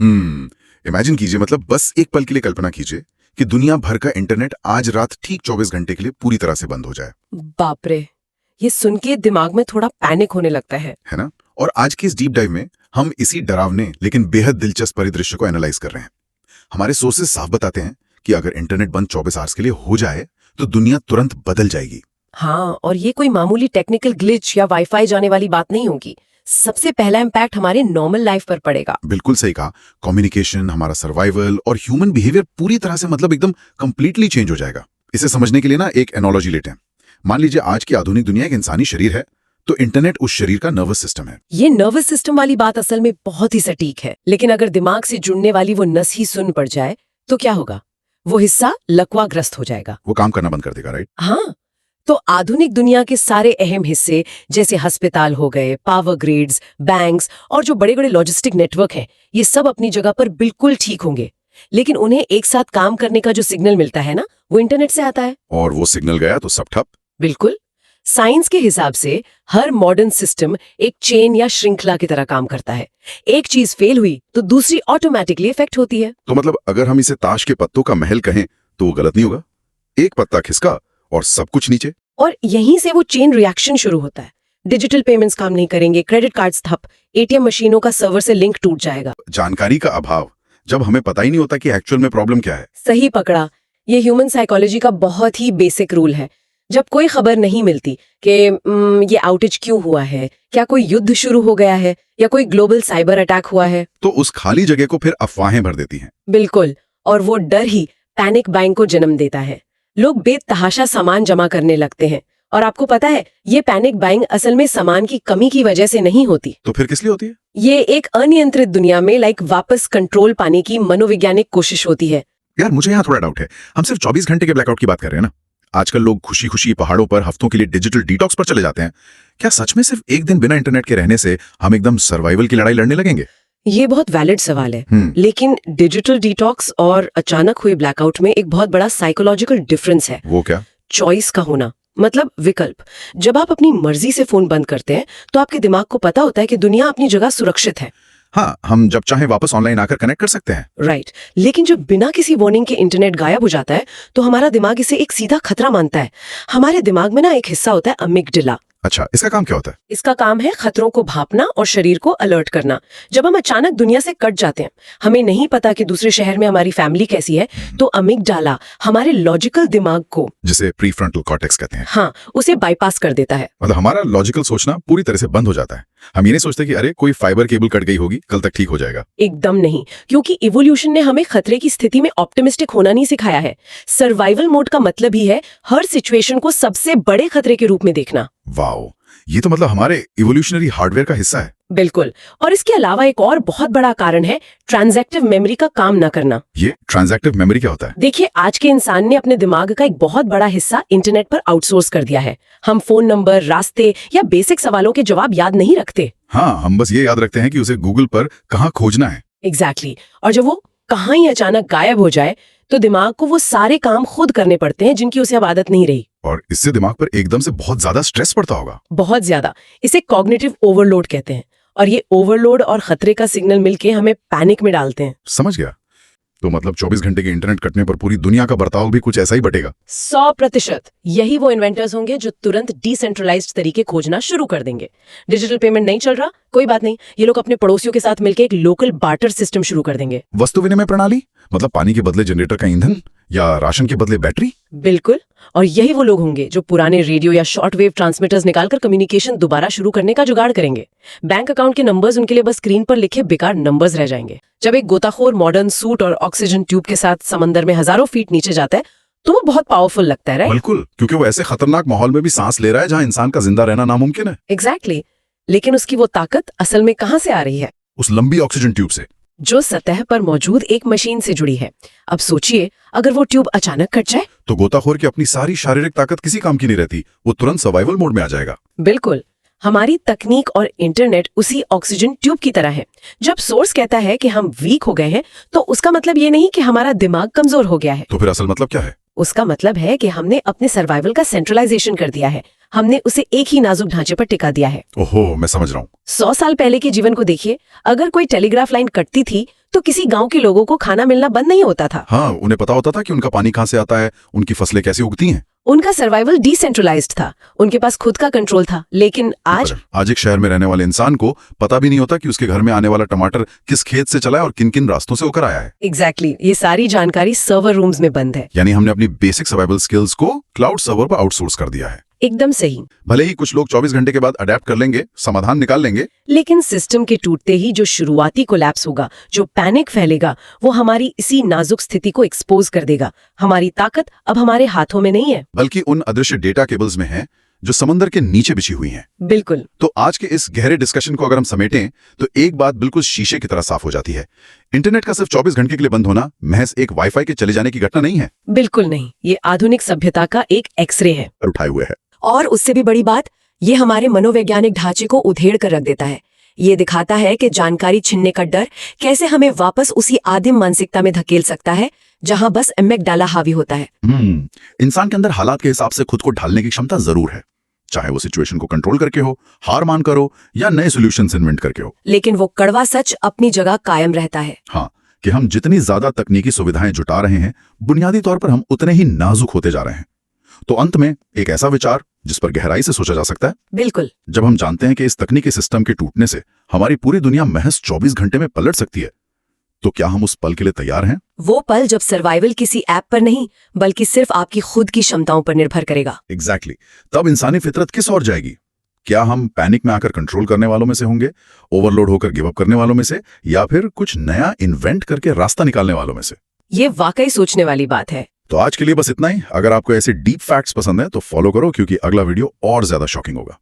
Imagine कीजिए, मतलब बस एक पल के लिए कल्पना कीजिए कि दुनिया भर का इंटरनेट आज रात ठीक 24 घंटे के लिए पूरी तरह से बंद हो जाए। बाप रे, ये सुन के दिमाग में थोड़ा पैनिक होने लगता है ना? और आज के इस डीप डाइव में हम इसी डरावने लेकिन बेहद दिलचस्प परिदृश्य को एनालाइज कर रहे हैं। हमारे सोर्सेज साफ बताते हैं कि अगर इंटरनेट बंद 24 आवर्स के लिए हो जाए तो दुनिया तुरंत बदल जाएगी। हाँ, और ये कोई मामूली टेक्निकल ग्लिच या वाईफाई जाने वाली बात नहीं होगी। सबसे पहला इम्पैक्ट हमारे नॉर्मल लाइफ पर पड़ेगा। बिल्कुल सही कहा। कम्युनिकेशन, हमारा सर्वाइवल और ह्यूमन बिहेवियर पूरी तरह से मतलब एकदम कंप्लीटली चेंज हो जाएगा। इसे समझने के लिए ना एक एनालॉजी लेते हैं। मान लीजिए आज की आधुनिक दुनिया एक इंसानी शरीर है, तो इंटरनेट उस शरीर का नर्वस सिस्टम है। ये नर्वस सिस्टम वाली बात असल में बहुत ही सटीक है, लेकिन अगर दिमाग से जुड़ने वाली वो नस ही सुन्न पड़ जाए तो क्या होगा? वो हिस्सा लकवाग्रस्त हो जाएगा, वो काम करना बंद कर देगा, राइट? हाँ, तो आधुनिक दुनिया के सारे अहम हिस्से जैसे अस्पताल हो गए, पावर ग्रिड्स, बैंक्स और जो बड़े बड़े लॉजिस्टिक नेटवर्क हैं, ये सब अपनी जगह पर बिल्कुल ठीक होंगे, लेकिन उन्हें एक साथ काम करने का जो सिग्नल मिलता है ना, वो इंटरनेट से आता है। और वो सिग्नल गया तो सब ठप। बिल्कुल। साइंस के हिसाब से हर मॉडर्न सिस्टम एक चेन या श्रृंखला की तरह काम करता है। एक चीज फेल हुई तो दूसरी ऑटोमेटिकली इफेक्ट होती है। तो मतलब अगर हम इसे ताश के पत्तों का महल कहें तो वो गलत नहीं होगा? एक पत्ता खिसका और सब कुछ नीचे। और यहीं से वो चेन रिएक्शन शुरू होता है। डिजिटल पेमेंट्स काम नहीं करेंगे, क्रेडिट कार्ड्स ठप, एटीएम मशीनों का सर्वर से लिंक टूट जाएगा। जानकारी का अभाव, जब हमें पता ही नहीं होता कि एक्चुअल में प्रॉब्लम क्या है। सही पकड़ा। ये ह्यूमन साइकोलॉजी का बहुत ही बेसिक रूल है। जब कोई खबर नहीं मिलती कि ये आउटेज क्यों हुआ है, क्या कोई युद्ध शुरू हो गया है या कोई ग्लोबल साइबर अटैक हुआ है, तो उस खाली जगह को फिर अफवाहें भर देती हैं। बिल्कुल। और वो डर ही पैनिक बाइंग को जन्म देता है। लोग बेतहाशा सामान जमा करने लगते हैं। और आपको पता है, ये पैनिक बाइंग असल में सामान की कमी की वजह से नहीं होती। तो फिर किस लिए होती है? ये एक अनियंत्रित दुनिया में वापस कंट्रोल पाने की मनोवैज्ञानिक कोशिश होती है। यार मुझे यहाँ थोड़ा डाउट है। हम सिर्फ 24 घंटे के ब्लैकआउट की बात कर रहे हैं ना? आजकल लोग खुशी खुशी पहाड़ों पर हफ्तों के लिए डिजिटल डिटॉक्स पर चले जाते हैं। क्या सच में सिर्फ एक दिन बिना इंटरनेट के रहने से हम एकदम सर्वाइवल की लड़ाई लड़ने लगेंगे? ये बहुत वैलिड सवाल है, लेकिन डिजिटल डिटॉक्स और अचानक हुए ब्लैकआउट में एक बहुत बड़ा साइकोलॉजिकल डिफरेंस है। वो क्या? चॉइस का होना, मतलब विकल्प। जब आप अपनी मर्जी से फोन बंद करते हैं तो आपके दिमाग को पता होता है कि दुनिया अपनी जगह सुरक्षित है। हाँ, हम जब चाहे वापस ऑनलाइन आकर कनेक्ट कर सकते हैं। राइट। लेकिन जब बिना किसी वार्निंग के इंटरनेट गायब हो जाता है तो हमारा दिमाग इसे एक सीधा खतरा मानता है। हमारे दिमाग में ना एक हिस्सा होता है अमिगडाला। अच्छा, इसका काम क्या होता है? इसका काम है खतरों को भांपना और शरीर को अलर्ट करना। जब हम अचानक दुनिया से कट जाते हैं, हमें नहीं पता कि दूसरे शहर में हमारी फैमिली कैसी है, तो अमिगडाला हमारे लॉजिकल दिमाग को, जिसे प्रीफ्रंटल कॉर्टेक्स कहते हैं, हाँ, उसे बाईपास कर देता है। मतलब हमारा लॉजिकल सोचना पूरी तरह से बंद हो जाता है। हम ये नहीं सोचते कि अरे कोई फाइबर केबल कट गई होगी, कल तक ठीक हो जाएगा। एकदम नहीं, क्योंकि इवोल्यूशन ने हमें खतरे की स्थिति में ऑप्टिमिस्टिक होना नहीं सिखाया है। सर्वाइवल मोड का मतलब ही है हर सिचुएशन को सबसे बड़े खतरे के रूप में देखना। वाओ, ये तो मतलब हमारे इवोल्यूशनरी हार्डवेयर का हिस्सा है। बिल्कुल। और इसके अलावा एक और बहुत बड़ा कारण है ट्रांजैक्टिव मेमोरी का काम न करना। ये ट्रांजैक्टिव मेमोरी क्या होता है? देखिए, आज के इंसान ने अपने दिमाग का एक बहुत बड़ा हिस्सा इंटरनेट पर आउटसोर्स कर दिया है। हम फोन नंबर, रास्ते या बेसिक सवालों के जवाब याद नहीं रखते। हाँ, हम बस ये याद रखते हैं कि उसे गूगल पर कहाँ खोजना है। एग्जैक्टली। और जब वो कहाँ ही अचानक गायब हो जाए तो दिमाग को वो सारे काम खुद करने पड़ते हैं जिनकी उसे अब आदत नहीं रही। और इससे दिमाग पर एकदम से बहुत ज्यादा स्ट्रेस पड़ता होगा। बहुत ज्यादा। इसे कॉग्निटिव ओवरलोड कहते हैं। और ये ओवरलोड और खतरे का सिग्नल मिलके हमें पैनिक में डालते हैं। समझ गया। तो मतलब 24 घंटे के इंटरनेट कटने पर पूरी दुनिया का बर्ताव भी कुछ ऐसा ही बटेगा। 100%। यही वो इन्वेंटर्स होंगे जो तुरंत डिसेंट्रलाइज्ड तरीके खोजना शुरू कर देंगे। डिजिटल पेमेंट नहीं चल रहा, कोई बात नहीं, ये लोग अपने पड़ोसियों के साथ मिलकर एक लोकल बार्टर सिस्टम शुरू कर देंगे। वस्तु विनिमय प्रणाली, मतलब पानी के बदले जनरेटर का ईंधन या राशन के बदले बैटरी। बिल्कुल। और यही वो लोग होंगे जो पुराने रेडियो या शॉर्ट वेव ट्रांसमीटर्स निकालकर कम्युनिकेशन दोबारा शुरू करने का जुगाड़ करेंगे। बैंक अकाउंट के नंबर्स उनके लिए बस स्क्रीन पर लिखे बेकार नंबर्स रह जाएंगे। जब एक गोताखोर मॉडर्न सूट और ऑक्सीजन ट्यूब के साथ समंदर में हजारों फीट नीचे जाता है तो वो बहुत पावरफुल लगता है, राइट? बिल्कुल, क्योंकि वो ऐसे खतरनाक माहौल में भी सांस ले रहा है जहां इंसान का जिंदा रहना नामुमकिन है। एग्जैक्टली। लेकिन उसकी वो ताकत असल में कहाँ से आ रही है? उस लंबी ऑक्सीजन ट्यूब से, जो सतह पर मौजूद एक मशीन से जुड़ी है। अब सोचिए, अगर वो ट्यूब अचानक कट जाए तो गोताखोर की अपनी सारी शारीरिक ताकत किसी काम की नहीं रहती, वो तुरंत सर्वाइवल मोड में आ जाएगा। बिल्कुल। हमारी तकनीक और इंटरनेट उसी ऑक्सीजन ट्यूब की तरह है। जब सोर्स कहता है कि हम वीक हो गए हैं तो उसका मतलब ये नहीं कि हमारा दिमाग कमजोर हो गया है। तो फिर असल मतलब क्या है? उसका मतलब है कि हमने अपने सर्वाइवल का सेंट्रलाइजेशन कर दिया है। हमने उसे एक ही नाजुक ढांचे पर टिका दिया है। ओहो, मैं समझ रहा हूँ। 100 साल पहले के जीवन को देखिए। अगर कोई टेलीग्राफ लाइन कटती थी तो किसी गांव के लोगों को खाना मिलना बंद नहीं होता था। हाँ, उन्हें पता होता था कि उनका पानी कहाँ से आता है, उनकी फसलें कैसे उगती हैं। उनका सर्वाइवल डिसेंट्रलाइज्ड था, उनके पास खुद का कंट्रोल था। लेकिन आज एक शहर में रहने वाले इंसान को पता भी नहीं होता कि उसके घर में आने वाला टमाटर किस खेत से चला है और किन किन रास्तों से होकर आया है। एग्जैक्टली, ये सारी जानकारी सर्वर रूम्स में बंद है। यानी हमने अपनी बेसिक सर्वाइवल स्किल्स को क्लाउड सर्वर पर आउटसोर्स कर दिया है। एकदम सही। भले ही कुछ लोग 24 घंटे के बाद अडेप्ट कर लेंगे, समाधान निकाल लेंगे, लेकिन सिस्टम के टूटते ही जो शुरुआती कोलैप्स होगा, जो पैनिक फैलेगा, वो हमारी इसी नाजुक स्थिति को एक्सपोज कर देगा। हमारी ताकत अब हमारे हाथों में नहीं है, बल्कि उन अदृश्य डेटा केबल्स में है जो समंदर के नीचे बिछी हुई हैं। बिल्कुल। तो आज के इस गहरे डिस्कशन को अगर हम समेटें तो एक बात बिल्कुल शीशे की तरह साफ हो जाती है। इंटरनेट का सिर्फ 24 घंटे के लिए बंद होना महज एक वाईफाई के चले जाने की घटना नहीं है। बिल्कुल नहीं, ये आधुनिक सभ्यता का एक एक्सरे है। उठाए हुए है। और उससे भी बड़ी बात, ये हमारे मनोवैज्ञानिक ढांचे को उधेड़ कर रख देता है। ये दिखाता है कि जानकारी छिनने का डर कैसे हमें वापस उसी आदिम मानसिकता में धकेल सकता है जहां बस एमेगडाला हावी होता है। इंसान के अंदर हालात के हिसाब से खुद को ढालने की क्षमता जरूर है, चाहे वो सिचुएशन को कंट्रोल करके हो, हार मान कर हो या नए सॉल्यूशंस इन्वेंट करके हो। लेकिन वो कड़वा सच अपनी जगह कायम रहता है। हाँ, कि हम जितनी ज्यादा तकनीकी सुविधाएं जुटा रहे हैं, बुनियादी तौर पर हम उतने ही नाजुक होते जा रहे हैं। तो अंत में एक ऐसा विचार जिस पर गहराई से सोचा जा सकता है। बिल्कुल। जब हम जानते हैं कि इस तकनीकी सिस्टम के टूटने से हमारी पूरी दुनिया महज 24 घंटे में पलट सकती है, तो क्या हम उस पल के लिए तैयार हैं? वो पल जब सर्वाइवल किसी ऐप पर नहीं बल्कि सिर्फ आपकी खुद की क्षमताओं पर निर्भर करेगा। एग्जैक्टली। तब इंसानी फितरत किस ओर जाएगी? क्या हम पैनिक में आकर कंट्रोल करने वालों में से होंगे, ओवरलोड होकर गिव अप करने वालों में से, या फिर कुछ नया इन्वेंट करके रास्ता निकालने वालों में से? ये वाकई सोचने वाली बात है। तो आज के लिए बस इतना ही। अगर आपको ऐसे डीप फैक्ट्स पसंद है तो फॉलो करो, क्योंकि अगला वीडियो और ज्यादा शॉकिंग होगा।